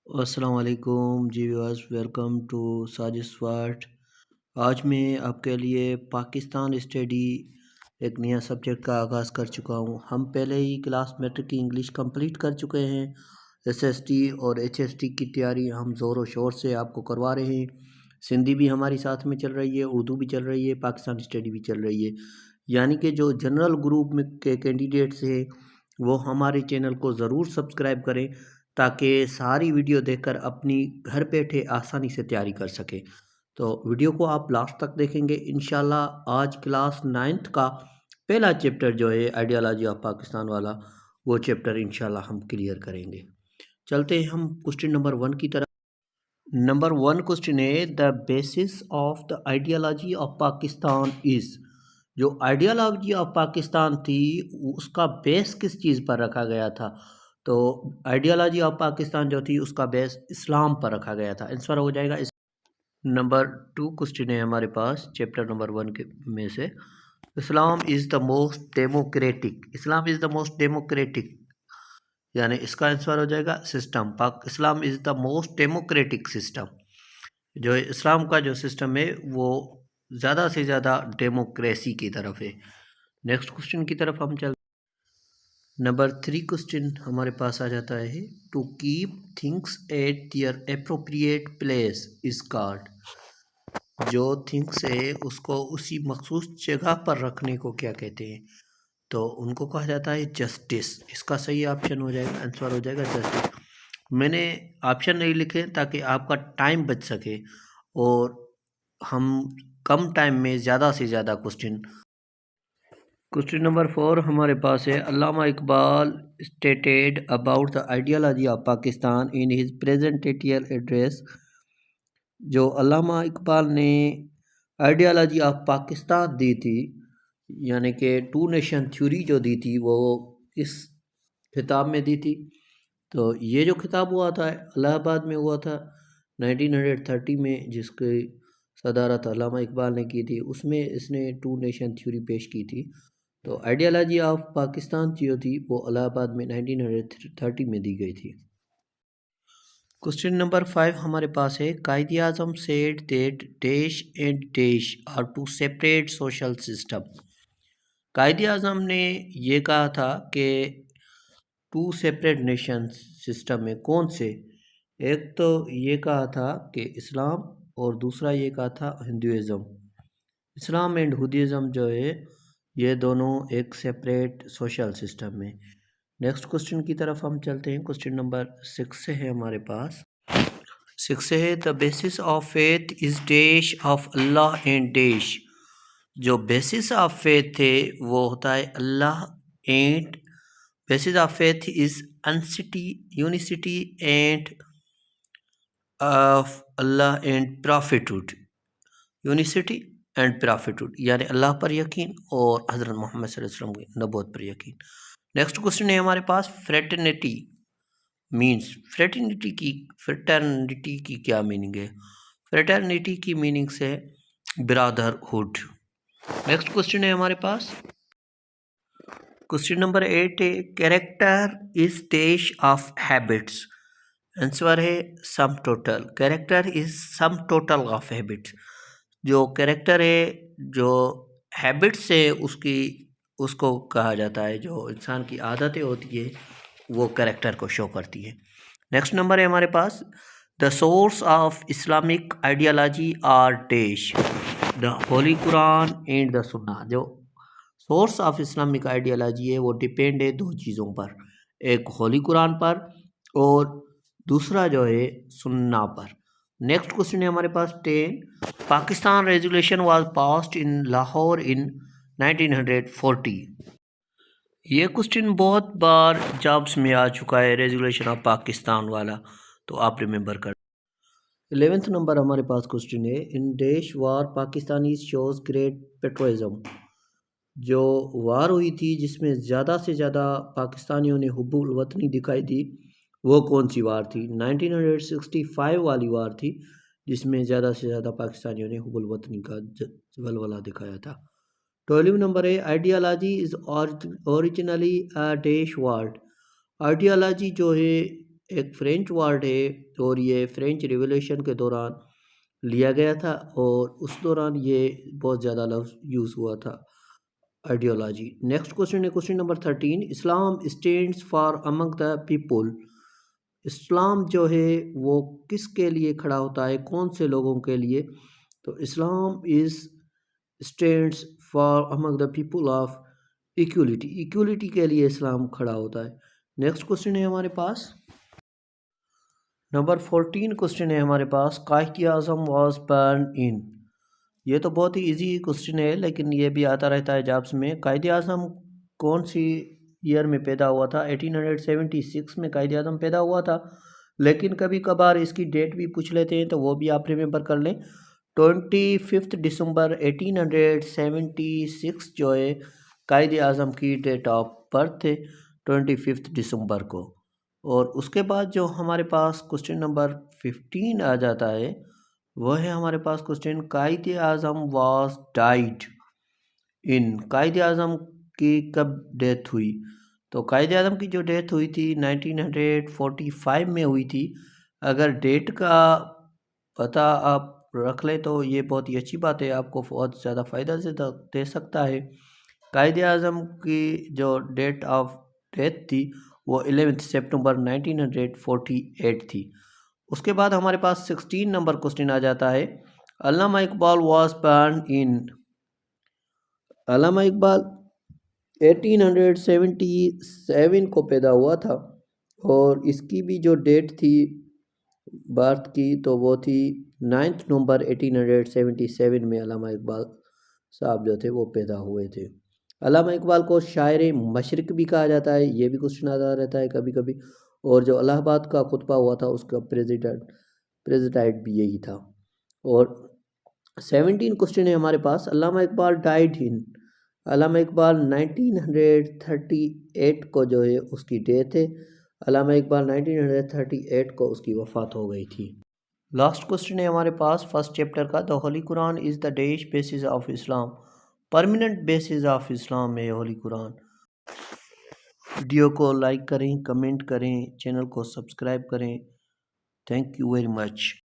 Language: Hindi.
अस्सलाम वालेकुम जी व्यूअर्स, वेलकम टू साजिश वर्ल्ड। आज मैं आपके लिए पाकिस्तान स्टडी एक नया सब्जेक्ट का आगाज़ कर चुका हूँ। हम पहले ही क्लास मैट्रिक की इंग्लिश कंप्लीट कर चुके हैं। एसएसटी और एचएसटी की तैयारी हम ज़ोर और शोर से आपको करवा रहे हैं। सिंधी भी हमारी साथ में चल रही है, उर्दू भी चल रही है, पाकिस्तान स्टडी भी चल रही है। यानी कि जो जनरल ग्रुप में के कैंडिडेट्स हैं वो हमारे चैनल को ज़रूर सब्सक्राइब करें ताकि सारी वीडियो देखकर अपनी घर बैठे आसानी से तैयारी कर सकें। तो वीडियो को आप लास्ट तक देखेंगे इंशाल्लाह। आज क्लास 9th का पहला चैप्टर जो है आइडियोलॉजी ऑफ पाकिस्तान वाला, वो चैप्टर इंशाल्लाह हम क्लियर करेंगे। चलते हैं हम क्वेश्चन नंबर 1 की तरफ। नंबर 1 क्वेश्चन है the basis of the ideology of Pakistan is. जो आइडियोलॉजी ऑफ पाकिस्तान थी उसका बेस किस चीज़ पर रखा गया था? तो आइडियोलॉजी ऑफ पाकिस्तान जो थी उसका बेस इस्लाम पर रखा गया था। आंसर हो जाएगा इस। नंबर 2 क्वेश्चन है हमारे पास चैप्टर नंबर 1 के में से। Islam is the most democratic. Islam is the most democratic, यानी इसका आंसर हो जाएगा सिस्टम। पाक Islam is the most democratic system. जो इस्लाम का जो सिस्टम है वो ज़्यादा से ज़्यादा डेमोक्रेसी की तरफ है। नेक्स्ट क्वेश्चन की तरफ हम चल। नंबर 3 क्वेश्चन हमारे पास आ जाता है to keep things at their appropriate place is called. जो थिंग्स है उसको उसी मखसूस जगह पर रखने को क्या कहते हैं? तो उनको कहा जाता है जस्टिस। इसका सही ऑप्शन हो जाएगा, आंसर हो जाएगा जस्टिस। मैंने ऑप्शन नहीं लिखे ताकि आपका टाइम बच सके और हम कम टाइम में ज़्यादा से ज़्यादा क्वेश्चन। क्वेश्चन नंबर 4 हमारे पास है Allama Iqbal stated about the ideology of Pakistan in his presidential address. जो अल्लामा इकबाल ने आइडियोलॉजी ऑफ पाकिस्तान दी थी, यानी कि टू नेशन थ्योरी जो दी थी, वो इस खिताब में दी थी। तो ये जो खिताब हुआ था इलाहाबाद में हुआ था 1930 में, जिसकी सदारत अल्लामा इकबाल ने की थी। उसमें इसने टू नेशन थ्योरी पेश की थी। तो आइडियोलॉजी ऑफ पाकिस्तान जो थी वो इलाहाबाद में 1930 में दी गई थी। क्वेश्चन नंबर 5 हमारे पास है Quaid-e Azam said that dash and dash are two separate social system. Quaid-e Azam ने ये कहा था कि टू सेपरेट नेशन सिस्टम में कौन से? एक तो ये कहा था कि इस्लाम, और दूसरा ये कहा था हिंदुइज़म। इस्लाम एंड हुदिज़म जो है ये दोनों एक सेपरेट सोशल सिस्टम में। नेक्स्ट क्वेश्चन की तरफ हम चलते हैं। क्वेश्चन नंबर 6 से है हमारे पास। 6 से है the basis of faith is dash of Allah and dash. जो बेसिस ऑफ फेथ है वो होता है अल्लाह and basis of faith is unicity unicity and of Allah and prophethood. Unicity and prophethood यानी अल्लाह पर यकीन और हज़रत मोहम्मद सल्लल्लाहु अलैहि वसल्लम की नबूवत पर यकीन। नेक्स्ट क्वेश्चन है हमारे पास फ्रेटर्निटी मीन्स। फ्रेटर्निटी की क्या मीनिंग है? फ्रेटर्निटी की मीनिंग्स है ब्रदरहुड। नेक्स्ट क्वेश्चन है हमारे पास। क्वेश्चन नंबर 8 है character is dash of habits. Answer है sum total. Character is sum total of habits. जो कैरेक्टर है, जो हैबिट्स है उसको कहा जाता है। जो इंसान की आदतें होती है वो कैरेक्टर को शो करती है। नेक्स्ट नंबर है हमारे पास the source of Islamic ideology are dash the holy Quran and the sunnah. जो सोर्स ऑफ इस्लामिक आइडियोलॉजी है वो डिपेंड है दो चीज़ों पर, एक होली कुरान पर और दूसरा जो है सुन्ना पर। नेक्स्ट क्वेश्चन है हमारे पास 10 Pakistan resolution was passed in Lahore in 1940। ये क्वेश्चन बहुत बार जॉब्स में आ चुका है, रेजोल्यूशन ऑफ पाकिस्तान वाला, तो आप रिमेंबर कर। 11th नंबर हमारे पास क्वेश्चन है इन देश वार पाकिस्तानी शोज ग्रेट पेट्रोइज्म। जो वार हुई थी जिसमें ज़्यादा से ज़्यादा पाकिस्तानियों ने हुब्बुल वतनी दिखाई दी, वो कौन सी वार थी? 1965 वाली वार थी जिसमें ज़्यादा से ज़्यादा पाकिस्तानियों ने हुब्बुल वतनी का वलवला दिखाया था। 12 नंबर है ideology is originally a dash word. Ideology जो है एक फ्रेंच वर्ड है और ये फ्रेंच रिवॉल्यूशन के दौरान लिया गया था और उस दौरान ये बहुत ज़्यादा लफ्ज़ यूज़ हुआ था, आइडियोलॉजी। नेक्स्ट क्वेश्चन है question number 13, Islam stands for among the people. Islam जो है वो किसके लिए खड़ा होता है, कौन से लोगों के लिए? तो Islam is stands for among the people of equality, equality के लिए इस्लाम खड़ा होता है। नेक्स्ट क्वेश्चन है हमारे पास नंबर 14 क्वेश्चन है हमारे पास, कायद आज़म वाज बर्न इन। ये तो बहुत ही इजी क्वेश्चन है लेकिन ये भी आता रहता है जॉब्स में। कायद आज़म कौन सी ईयर में पैदा हुआ था? 1876 में कायद आज़म पैदा हुआ था, लेकिन कभी कभार इसकी डेट भी पूछ लेते हैं तो वो भी आप रिमेंबर कर लें। 25 दिसंबर 1876 जो है कायद आज़म की डेट ऑफ बर्थ थे, 25 दिसंबर को। और उसके बाद जो हमारे पास क्वेश्चन नंबर 15 आ जाता है वो है हमारे पास question, Quaid Azam was died in. Quaid Azam की कब डेथ हुई? तो कायद आज़म की जो डेथ हुई थी 1945 में हुई थी। अगर डेट का पता आप रख लें तो ये बहुत ही अच्छी बात है, आपको बहुत ज़्यादा फ़ायदा से दे सकता है। कायद आज़म की जो डेट ऑफ डेथ थी वो 11 सितंबर 1948 थी। उसके बाद हमारे पास 16 नंबर क्वेश्चन आ जाता है, अल्लामा इकबाल वाज बर्न इन। अल्लामा इकबाल 1877 को पैदा हुआ था और इसकी भी जो डेट थी बर्थ की तो वो थी 9 नवंबर 1877 में अल्लामा इकबाल साहब जो थे वो पैदा हुए थे। अल्लामा इकबाल को शायर मशरिक़ भी कहा जाता है, ये भी क्वेश्चन आता रहता है कभी कभी। और जो इलाहाबाद का खुतबा हुआ था उसका प्रेसिडेंट भी यही था। और 17 क्वेश्चन है हमारे पास, अल्लामा इकबाल डाइड इन। अल्लामा इकबाल 1938 को जो है उसकी डेथ है। अल्लामा इकबाल 1938 को उसकी वफ़ात हो गई थी। लास्ट क्वेश्चन है हमारे पास फर्स्ट चैप्टर का, the holy Quran is the dash basis of Islam. Permanent basis of Islam है होली कुरान। वीडियो को लाइक करें, कमेंट करें, चैनल को सब्सक्राइब करें। Thank you very much.